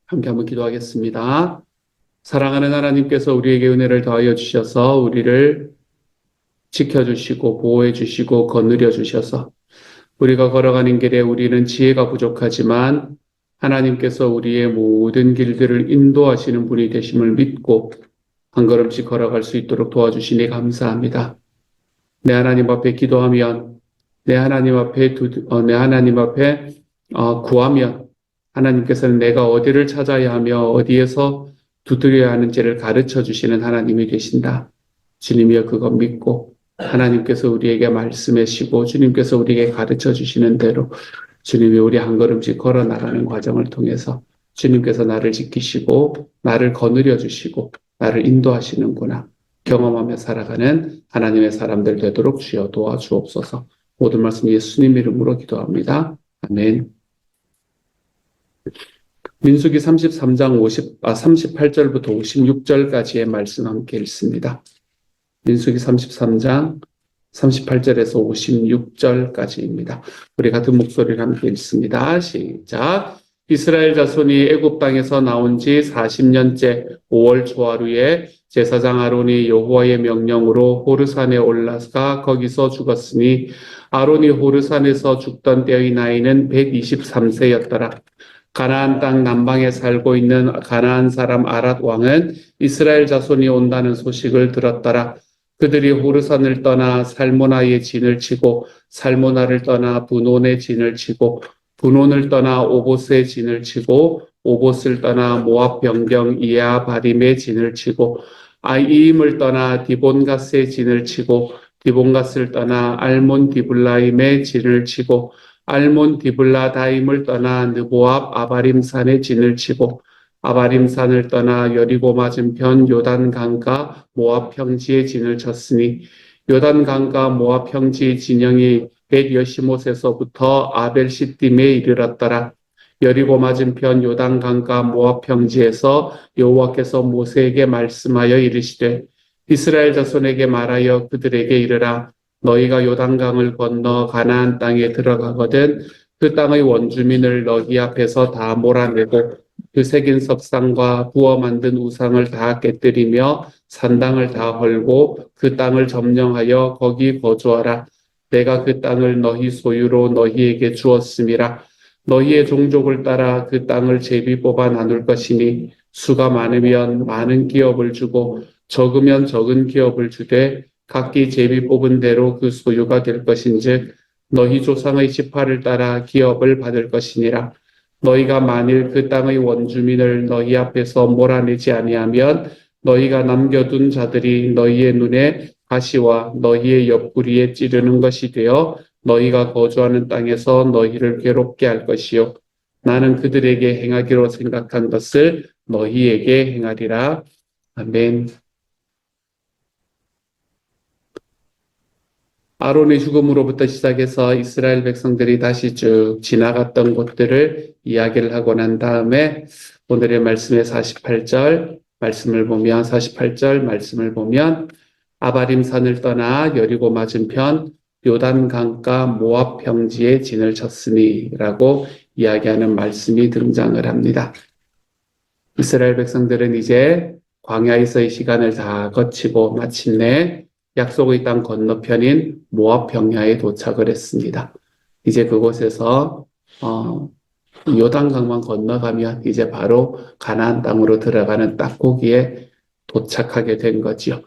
함께 한번 기도하겠습니다. 사랑하는 하나님께서 우리에게 은혜를 더하여 주셔서 우리를 지켜주시고 보호해 주시고 거느려 주셔서 우리가 걸어가는 길에 우리는 지혜가 부족하지만 하나님께서 우리의 모든 길들을 인도하시는 분이 되심을 믿고 한 걸음씩 걸어갈 수 있도록 도와주시니 감사합니다. 내 하나님 앞에 기도하면 내 하나님 앞에 구하면 하나님께서는 내가 어디를 찾아야 하며 어디에서 두드려야 하는지를 가르쳐 주시는 하나님이 되신다. 주님이여 그것 믿고 하나님께서 우리에게 말씀하시고 주님께서 우리에게 가르쳐 주시는 대로 주님이 우리 한 걸음씩 걸어 나가는 과정을 통해서 주님께서 나를 지키시고 나를 거느려 주시고 나를 인도하시는구나 경험하며 살아가는 하나님의 사람들 되도록 주여 도와주옵소서. 모든 말씀 예수님 이름으로 기도합니다. 아멘. 민수기 33장 38절부터 56절까지의 말씀 함께 읽습니다. 민수기 33장 38절에서 56절까지입니다. 우리 같은 목소리를 함께 읽습니다. 시작. 이스라엘 자손이 애굽 땅에서 나온 지 40년째 5월 초하루에 제사장 아론이 여호와의 명령으로 호르산에 올라가 거기서 죽었으니 아론이 호르산에서 죽던 때의 나이는 123세였더라. 가나안 땅 남방에 살고 있는 가나안 사람 아랏 왕은 이스라엘 자손이 온다는 소식을 들었더라. 그들이 호르산을 떠나 살모나의 진을 치고 살모나를 떠나 분온의 진을 치고 분온을 떠나 오봇의 진을 치고 오봇을 떠나 모압 병경 이아바림의 진을 치고 아이임을 떠나 디본가스의 진을 치고 디본가스를 떠나 알몬 디블라임의 진을 치고 알몬 디블라다임을 떠나 느보압 아바림산의 진을 치고 아바림산을 떠나 여리고 맞은편 요단강과 모압 평지의 진을 쳤으니 요단강과 모압 평지의 진영이 벳여시못에서부터 아벨시딤에 이르렀더라. 여리고 맞은편 요단강과 모압 평지에서 여호와께서 모세에게 말씀하여 이르시되 이스라엘 자손에게 말하여 그들에게 이르라. 너희가 요단강을 건너 가나안 땅에 들어가거든 그 땅의 원주민을 너희 앞에서 다 몰아내고 그 새긴 석상과 부어 만든 우상을 다 깨뜨리며 산당을 다 헐고 그 땅을 점령하여 거기 거주하라. 내가 그 땅을 너희 소유로 너희에게 주었음이라. 너희의 종족을 따라 그 땅을 제비 뽑아 나눌 것이니 수가 많으면 많은 기업을 주고 적으면 적은 기업을 주되 각기 제비 뽑은 대로 그 소유가 될 것인즉 너희 조상의 지파를 따라 기업을 받을 것이니라. 너희가 만일 그 땅의 원주민을 너희 앞에서 몰아내지 아니하면 너희가 남겨둔 자들이 너희의 눈에 가시와 너희의 옆구리에 찌르는 것이 되어 너희가 거주하는 땅에서 너희를 괴롭게 할 것이요 나는 그들에게 행하기로 생각한 것을 너희에게 행하리라. 아멘. 아론의 죽음으로부터 시작해서 이스라엘 백성들이 다시 쭉 지나갔던 곳들을 이야기를 하고 난 다음에 오늘의 말씀의 48절 말씀을 보면 아바림 산을 떠나 여리고 맞은편 요단강가 모압 평지에 진을 쳤으니 라고 이야기하는 말씀이 등장을 합니다. 이스라엘 백성들은 이제 광야에서의 시간을 다 거치고 마침내 약속의 땅 건너편인 모압 평야에 도착을 했습니다. 이제 그곳에서 요단강만 건너가면 이제 바로 가나안 땅으로 들어가는 딱 거기에 도착하게 된 거지요.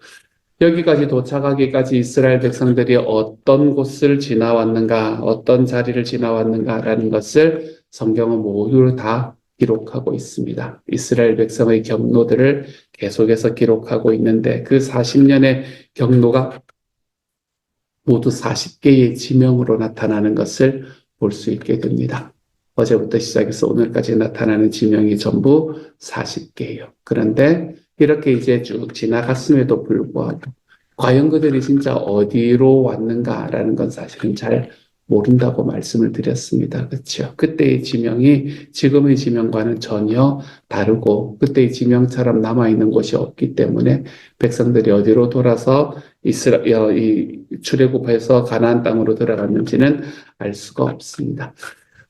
여기까지 도착하기까지 이스라엘 백성들이 어떤 곳을 지나왔는가, 어떤 자리를 지나왔는가라는 것을 성경은 모두 다 기록하고 있습니다. 이스라엘 백성의 경로들을 계속해서 기록하고 있는데 그 40년의 경로가 모두 40개의 지명으로 나타나는 것을 볼 수 있게 됩니다. 어제부터 시작해서 오늘까지 나타나는 지명이 전부 40개예요. 그런데 이렇게 이제 쭉 지나갔음에도 불구하고 과연 그들이 진짜 어디로 왔는가라는 건 사실은 잘 모른다고 말씀을 드렸습니다. 그렇죠? 그때의 지명이 지금의 지명과는 전혀 다르고 그때의 지명처럼 남아있는 곳이 없기 때문에 백성들이 어디로 돌아서 이 출애굽해서 가나안 땅으로 들어갔는지는 알 수가 없습니다.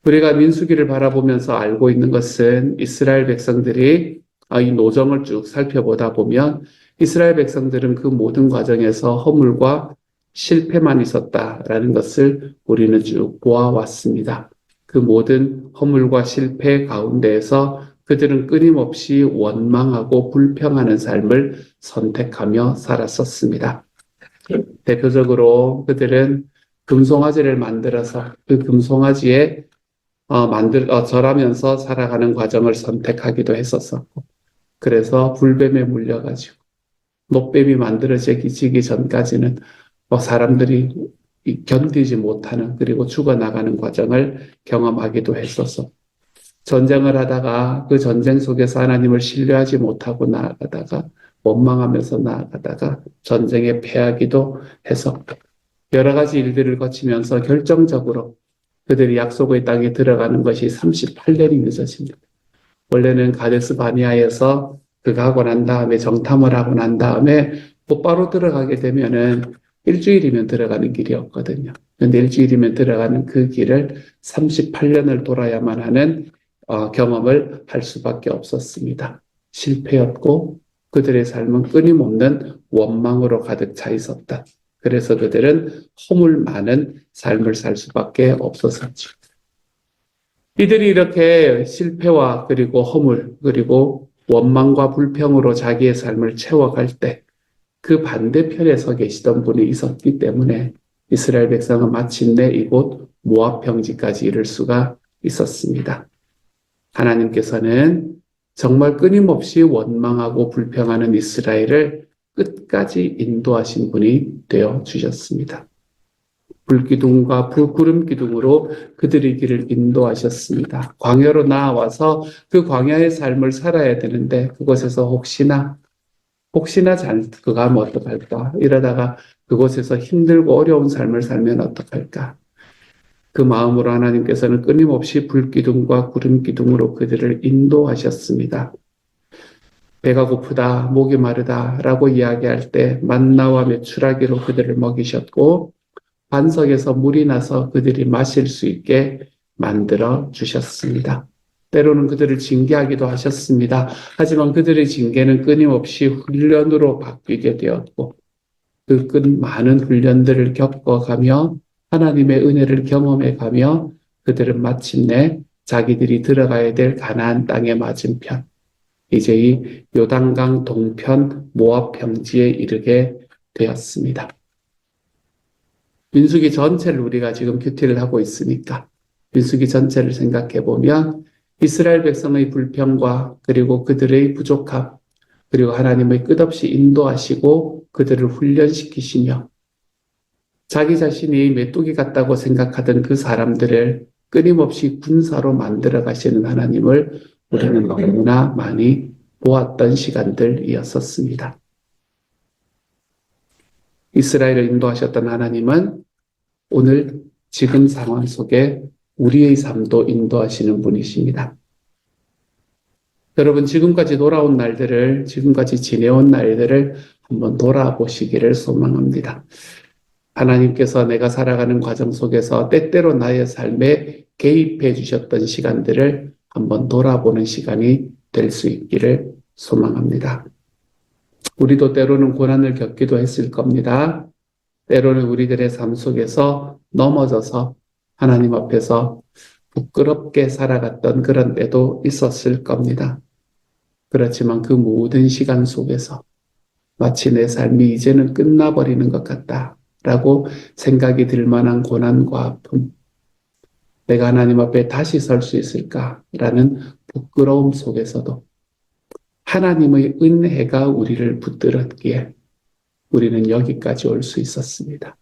우리가 민수기를 바라보면서 알고 있는 것은 이스라엘 백성들이 이 노정을 쭉 살펴보다 보면 이스라엘 백성들은 그 모든 과정에서 허물과 실패만 있었다라는 것을 우리는 쭉 보아왔습니다. 그 모든 허물과 실패 가운데에서 그들은 끊임없이 원망하고 불평하는 삶을 선택하며 살았었습니다. 대표적으로 그들은 금송아지를 만들어서 그 금송아지에 절하면서 살아가는 과정을 선택하기도 했었었고, 그래서 불뱀에 물려가지고 목뱀이 만들어지기 전까지는 사람들이 견디지 못하는 그리고 죽어나가는 과정을 경험하기도 했었어. 전쟁을 하다가 그 전쟁 속에서 하나님을 신뢰하지 못하고 나아가다가 원망하면서 나아가다가 전쟁에 패하기도 했었고, 여러 가지 일들을 거치면서 결정적으로 그들이 약속의 땅에 들어가는 것이 38년이 늦어집니다. 원래는 가데스 바니아에서 그가 하고 난 다음에 정탐을 하고 난 다음에 곧바로 들어가게 되면은 일주일이면 들어가는 길이었거든요. 그런데 일주일이면 들어가는 그 길을 38년을 돌아야만 하는 경험을 할 수밖에 없었습니다. 실패였고 그들의 삶은 끊임없는 원망으로 가득 차 있었다. 그래서 그들은 허물 많은 삶을 살 수밖에 없었었죠. 이들이 이렇게 실패와 그리고 허물 그리고 원망과 불평으로 자기의 삶을 채워갈 때 그 반대편에 서 계시던 분이 있었기 때문에 이스라엘 백성은 마침내 이곳 모압 평지까지 이를 수가 있었습니다. 하나님께서는 정말 끊임없이 원망하고 불평하는 이스라엘을 끝까지 인도하신 분이 되어 주셨습니다. 불기둥과 구름 기둥으로 그들의 길을 인도하셨습니다. 광야로 나아와서 그 광야의 삶을 살아야 되는데 그곳에서 혹시나 그가 하면 어떡할까? 이러다가 그곳에서 힘들고 어려운 삶을 살면 어떡할까? 그 마음으로 하나님께서는 끊임없이 불기둥과 구름기둥으로 그들을 인도하셨습니다. 배가 고프다, 목이 마르다 라고 이야기할 때 만나와 메추라기로 그들을 먹이셨고 반석에서 물이 나서 그들이 마실 수 있게 만들어 주셨습니다. 때로는 그들을 징계하기도 하셨습니다. 하지만 그들의 징계는 끊임없이 훈련으로 바뀌게 되었고 그 많은 훈련들을 겪어가며 하나님의 은혜를 경험해가며 그들은 마침내 자기들이 들어가야 될 가나안 땅의 맞은편 이제 이 요단강 동편 모압 평지에 이르게 되었습니다. 민수기 전체를 우리가 지금 큐티를 하고 있으니까 민수기 전체를 생각해 보면 이스라엘 백성의 불평과 그리고 그들의 부족함 그리고 하나님의 끝없이 인도하시고 그들을 훈련시키시며 자기 자신이 메뚜기 같다고 생각하던 그 사람들을 끊임없이 군사로 만들어 가시는 하나님을 우리는 너무나 많이 보았던 시간들이었었습니다. 이스라엘을 인도하셨던 하나님은 오늘 지금 상황 속에 우리의 삶도 인도하시는 분이십니다. 여러분 지금까지 돌아온 날들을 지금까지 지내온 날들을 한번 돌아보시기를 소망합니다. 하나님께서 내가 살아가는 과정 속에서 때때로 나의 삶에 개입해 주셨던 시간들을 한번 돌아보는 시간이 될 수 있기를 소망합니다. 우리도 때로는 고난을 겪기도 했을 겁니다. 때로는 우리들의 삶 속에서 넘어져서 하나님 앞에서 부끄럽게 살아갔던 그런 때도 있었을 겁니다. 그렇지만 그 모든 시간 속에서 마치 내 삶이 이제는 끝나버리는 것 같다라고 생각이 들 만한 고난과 아픔, 내가 하나님 앞에 다시 설 수 있을까라는 부끄러움 속에서도 하나님의 은혜가 우리를 붙들었기에 우리는 여기까지 올 수 있었습니다.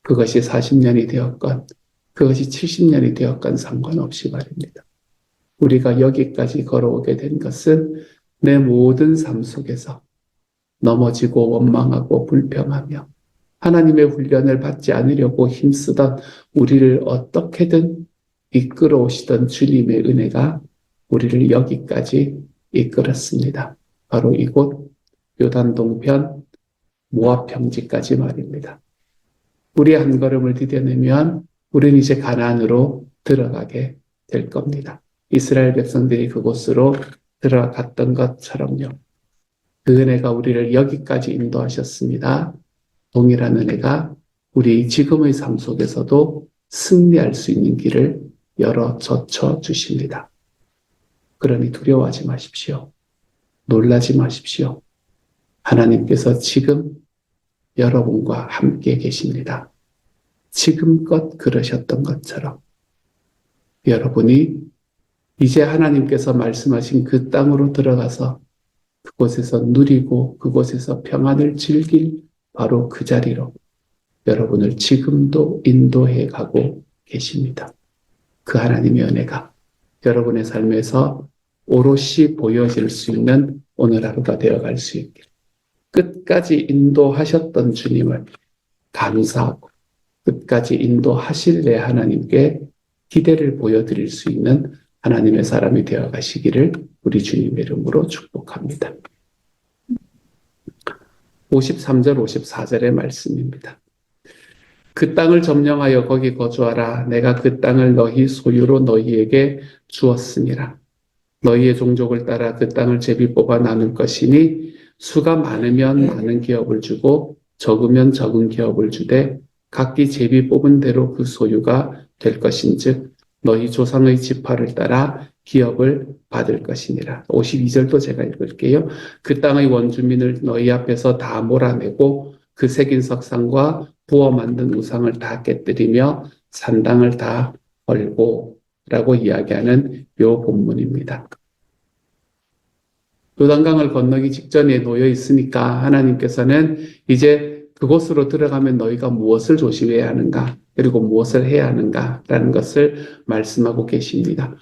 그것이 40년이 되었건 그것이 70년이 되었건 상관없이 말입니다. 우리가 여기까지 걸어오게 된 것은 내 모든 삶 속에서 넘어지고 원망하고 불평하며 하나님의 훈련을 받지 않으려고 힘쓰던 우리를 어떻게든 이끌어 오시던 주님의 은혜가 우리를 여기까지 이끌었습니다. 바로 이곳 요단 동편 모압 평지까지 말입니다. 우리의 한 걸음을 디뎌내면 우리는 이제 가나안으로 들어가게 될 겁니다. 이스라엘 백성들이 그곳으로 들어갔던 것처럼요. 그 은혜가 우리를 여기까지 인도하셨습니다. 동일한 은혜가 우리 지금의 삶 속에서도 승리할 수 있는 길을 열어 젖혀 주십니다. 그러니 두려워하지 마십시오. 놀라지 마십시오. 하나님께서 지금 여러분과 함께 계십니다. 지금껏 그러셨던 것처럼 여러분이 이제 하나님께서 말씀하신 그 땅으로 들어가서 그곳에서 누리고 그곳에서 평안을 즐길 바로 그 자리로 여러분을 지금도 인도해 가고 계십니다. 그 하나님의 은혜가 여러분의 삶에서 오롯이 보여질 수 있는 오늘 하루가 되어갈 수 있게 끝까지 인도하셨던 주님을 감사하고 끝까지 인도하실 내 하나님께 기대를 보여드릴 수 있는 하나님의 사람이 되어 가시기를 우리 주님의 이름으로 축복합니다. 53절 54절의 말씀입니다. 그 땅을 점령하여 거기 거주하라. 내가 그 땅을 너희 소유로 너희에게 주었으니라. 너희의 종족을 따라 그 땅을 제비 뽑아 나눌 것이니 수가 많으면 많은 기업을 주고 적으면 적은 기업을 주되 각기 제비 뽑은 대로 그 소유가 될 것인즉 너희 조상의 지파를 따라 기업을 받을 것이니라. 52절도 제가 읽을게요. 그 땅의 원주민을 너희 앞에서 다 몰아내고 그 새긴 석상과 부어 만든 우상을 다 깨뜨리며 산당을 다 헐고 라고 이야기하는 요 본문입니다. 요단강을 건너기 직전에 놓여 있으니까 하나님께서는 이제 그곳으로 들어가면 너희가 무엇을 조심해야 하는가, 그리고 무엇을 해야 하는가라는 것을 말씀하고 계십니다.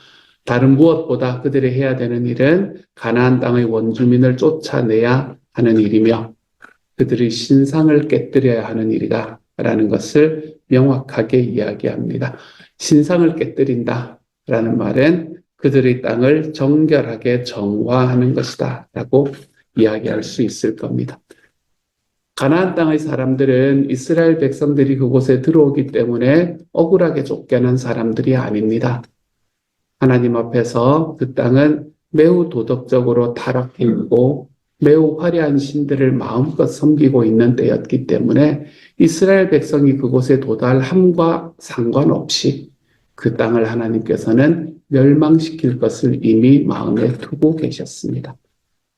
다른 무엇보다 그들이 해야 되는 일은 가나안 땅의 원주민을 쫓아내야 하는 일이며 그들의 신상을 깨뜨려야 하는 일이다라는 것을 명확하게 이야기합니다. 신상을 깨뜨린다라는 말은 그들의 땅을 정결하게 정화하는 것이다 라고 이야기할 수 있을 겁니다. 가나안 땅의 사람들은 이스라엘 백성들이 그곳에 들어오기 때문에 억울하게 쫓겨난 사람들이 아닙니다. 하나님 앞에서 그 땅은 매우 도덕적으로 타락해 있고 매우 화려한 신들을 마음껏 섬기고 있는 때였기 때문에 이스라엘 백성이 그곳에 도달함과 상관없이 그 땅을 하나님께서는 멸망시킬 것을 이미 마음에 두고 계셨습니다.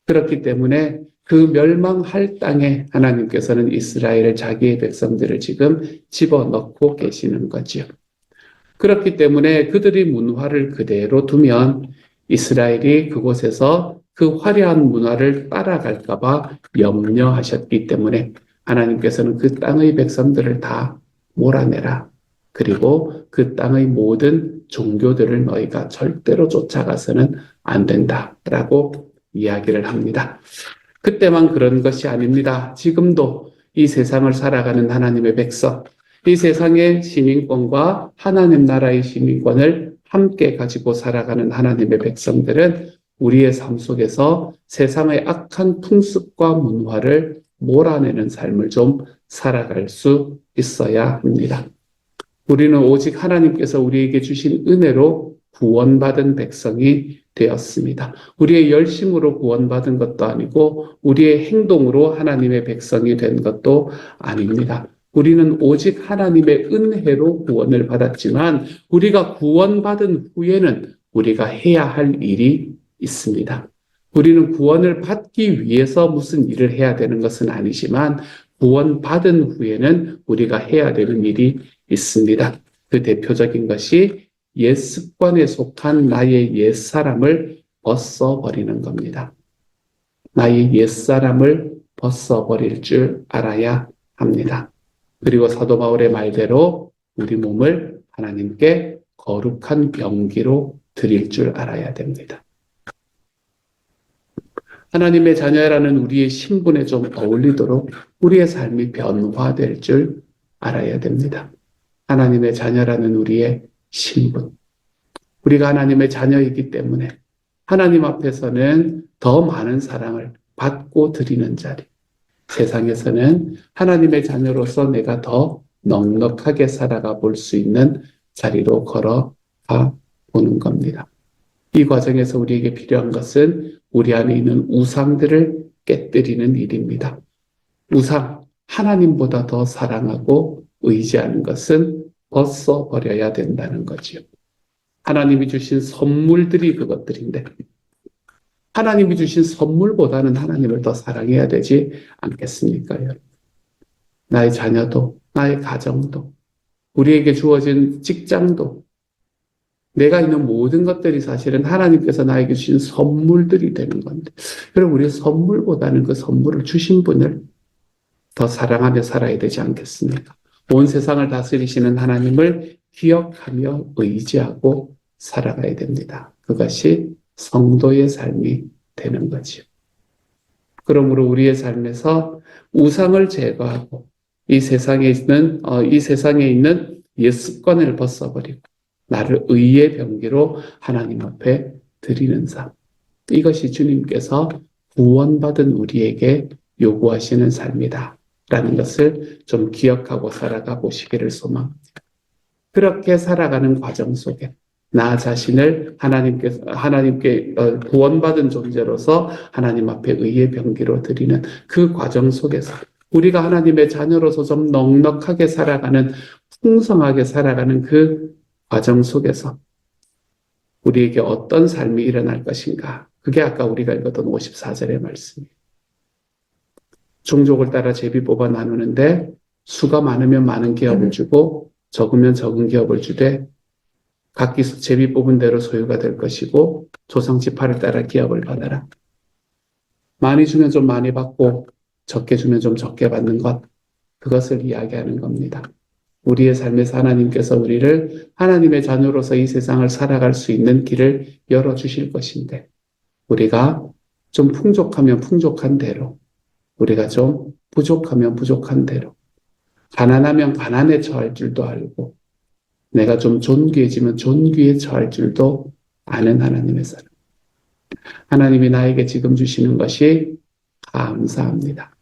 그렇기 때문에 그 멸망할 땅에 하나님께서는 이스라엘을 자기의 백성들을 지금 집어넣고 계시는 거죠. 그렇기 때문에 그들의 문화를 그대로 두면 이스라엘이 그곳에서 그 화려한 문화를 따라갈까 봐 염려하셨기 때문에 하나님께서는 그 땅의 백성들을 다 몰아내라. 그리고 그 땅의 모든 종교들을 너희가 절대로 쫓아가서는 안 된다라고 이야기를 합니다. 그때만 그런 것이 아닙니다. 지금도 이 세상을 살아가는 하나님의 백성, 이 세상의 시민권과 하나님 나라의 시민권을 함께 가지고 살아가는 하나님의 백성들은 우리의 삶 속에서 세상의 악한 풍습과 문화를 몰아내는 삶을 좀 살아갈 수 있어야 합니다. 우리는 오직 하나님께서 우리에게 주신 은혜로 구원받은 백성이 되었습니다. 우리의 열심으로 구원받은 것도 아니고 우리의 행동으로 하나님의 백성이 된 것도 아닙니다. 우리는 오직 하나님의 은혜로 구원을 받았지만 우리가 구원받은 후에는 우리가 해야 할 일이 있습니다. 우리는 구원을 받기 위해서 무슨 일을 해야 되는 것은 아니지만 구원받은 후에는 우리가 해야 되는 일이 있습니다. 그 대표적인 것이 옛 습관에 속한 나의 옛사람을 벗어버리는 겁니다. 나의 옛사람을 벗어버릴 줄 알아야 합니다. 그리고 사도 바울의 말대로 우리 몸을 하나님께 거룩한 병기로 드릴 줄 알아야 됩니다. 하나님의 자녀라는 우리의 신분에 좀 어울리도록 우리의 삶이 변화될 줄 알아야 됩니다. 하나님의 자녀라는 우리의 신분. 우리가 하나님의 자녀이기 때문에 하나님 앞에서는 더 많은 사랑을 받고 드리는 자리. 세상에서는 하나님의 자녀로서 내가 더 넉넉하게 살아가 볼 수 있는 자리로 걸어 보는 겁니다. 이 과정에서 우리에게 필요한 것은 우리 안에 있는 우상들을 깨뜨리는 일입니다. 우상, 하나님보다 더 사랑하고 의지하는 것은 벗어버려야 된다는 거지요. 하나님이 주신 선물들이 그것들인데 하나님이 주신 선물보다는 하나님을 더 사랑해야 되지 않겠습니까, 여러분? 나의 자녀도, 나의 가정도, 우리에게 주어진 직장도, 내가 있는 모든 것들이 사실은 하나님께서 나에게 주신 선물들이 되는 건데, 여러분, 우리 선물보다는 그 선물을 주신 분을 더 사랑하며 살아야 되지 않겠습니까? 온 세상을 다스리시는 하나님을 기억하며 의지하고 살아가야 됩니다. 그것이 성도의 삶이 되는 거지요. 그러므로 우리의 삶에서 우상을 제거하고 이 세상에 있는 옛 습관을 벗어버리고 나를 의의 병기로 하나님 앞에 드리는 삶. 이것이 주님께서 구원받은 우리에게 요구하시는 삶이다. 라는 것을 좀 기억하고 살아가 보시기를 소망합니다. 그렇게 살아가는 과정 속에 나 자신을 하나님께 구원받은 존재로서 하나님 앞에 의의 병기로 드리는 그 과정 속에서 우리가 하나님의 자녀로서 좀 넉넉하게 살아가는, 풍성하게 살아가는 그 과정 속에서 우리에게 어떤 삶이 일어날 것인가? 그게 아까 우리가 읽었던 54절의 말씀이에요. 종족을 따라 제비 뽑아 나누는데 수가 많으면 많은 기업을 주고 적으면 적은 기업을 주되 각기 제비 뽑은 대로 소유가 될 것이고 조상 지파를 따라 기업을 받아라. 많이 주면 좀 많이 받고 적게 주면 좀 적게 받는 것, 그것을 이야기하는 겁니다. 우리의 삶에서 하나님께서 우리를 하나님의 자녀로서 이 세상을 살아갈 수 있는 길을 열어주실 것인데 우리가 좀 풍족하면 풍족한 대로, 우리가 좀 부족하면 부족한 대로, 가난하면 가난에 처할 줄도 알고 내가 좀 존귀해지면 존귀에 처할 줄도 아는 하나님의 사람. 하나님이 나에게 지금 주시는 것이 감사합니다.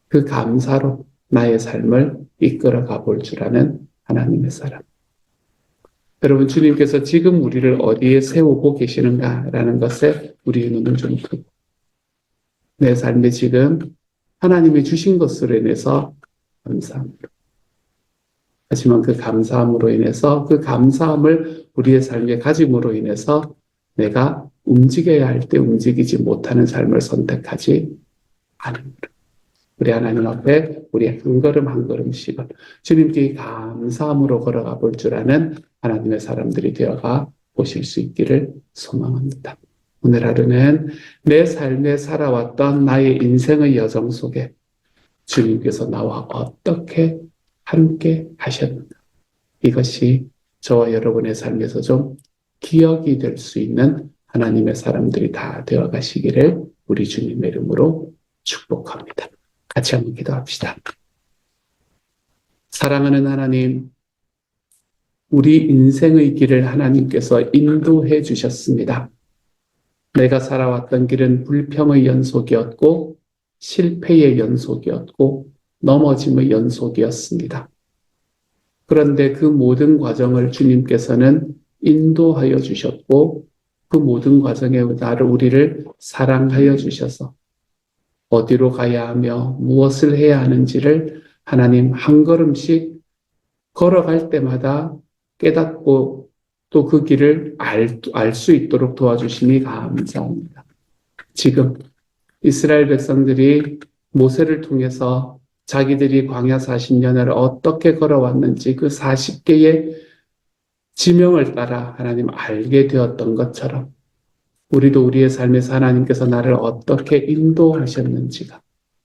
그 감사로 나의 삶을 이끌어 가볼 줄 아는 하나님의 사람. 여러분, 주님께서 지금 우리를 어디에 세우고 계시는가라는 것에 우리의 눈을 좀 뜨고 내 삶에 지금 하나님이 주신 것으로 인해서 감사합니다. 하지만 그 감사함으로 인해서 그 감사함을 우리의 삶에 가짐으로 인해서 내가 움직여야 할 때 움직이지 못하는 삶을 선택하지 않은 것. 우리 하나님 앞에 우리 한 걸음 한 걸음씩은 주님께 감사함으로 걸어가 볼 줄 아는 하나님의 사람들이 되어가 보실 수 있기를 소망합니다. 오늘 하루는 내 삶에 살아왔던 나의 인생의 여정 속에 주님께서 나와 어떻게 함께 하셨는가. 이것이 저와 여러분의 삶에서 좀 기억이 될 수 있는 하나님의 사람들이 다 되어 가시기를 우리 주님의 이름으로 축복합니다. 같이 한번 기도합시다. 사랑하는 하나님, 우리 인생의 길을 하나님께서 인도해 주셨습니다. 내가 살아왔던 길은 불평의 연속이었고 실패의 연속이었고 넘어짐의 연속이었습니다. 그런데 그 모든 과정을 주님께서는 인도하여 주셨고 그 모든 과정에 우리를 사랑하여 주셔서 어디로 가야 하며 무엇을 해야 하는지를 하나님 한 걸음씩 걸어갈 때마다 깨닫고 또 그 길을 알 수 있도록 도와주시니 감사합니다. 지금 이스라엘 백성들이 모세를 통해서 자기들이 광야 40년을 어떻게 걸어왔는지 그 40개의 지명을 따라 하나님 알게 되었던 것처럼 우리도 우리의 삶에서 하나님께서 나를 어떻게 인도하셨는지가,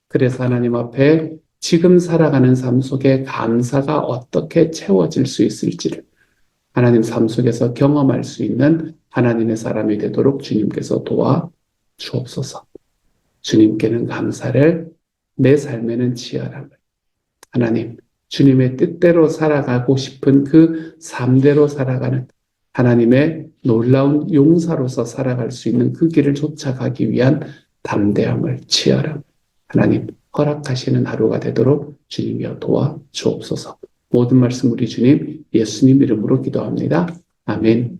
그래서 하나님 앞에 지금 살아가는 삶 속에 감사가 어떻게 채워질 수 있을지를 하나님 삶 속에서 경험할 수 있는 하나님의 사람이 되도록 주님께서 도와 주옵소서. 주님께는 감사를, 내 삶에는 치열함을, 하나님 주님의 뜻대로 살아가고 싶은 그 삶대로 살아가는 하나님의 놀라운 용사로서 살아갈 수 있는 그 길을 쫓아가기 위한 담대함을, 치열함, 하나님 허락하시는 하루가 되도록 주님이여 도와 주옵소서. 모든 말씀 우리 주님 예수님 이름으로 기도합니다. 아멘.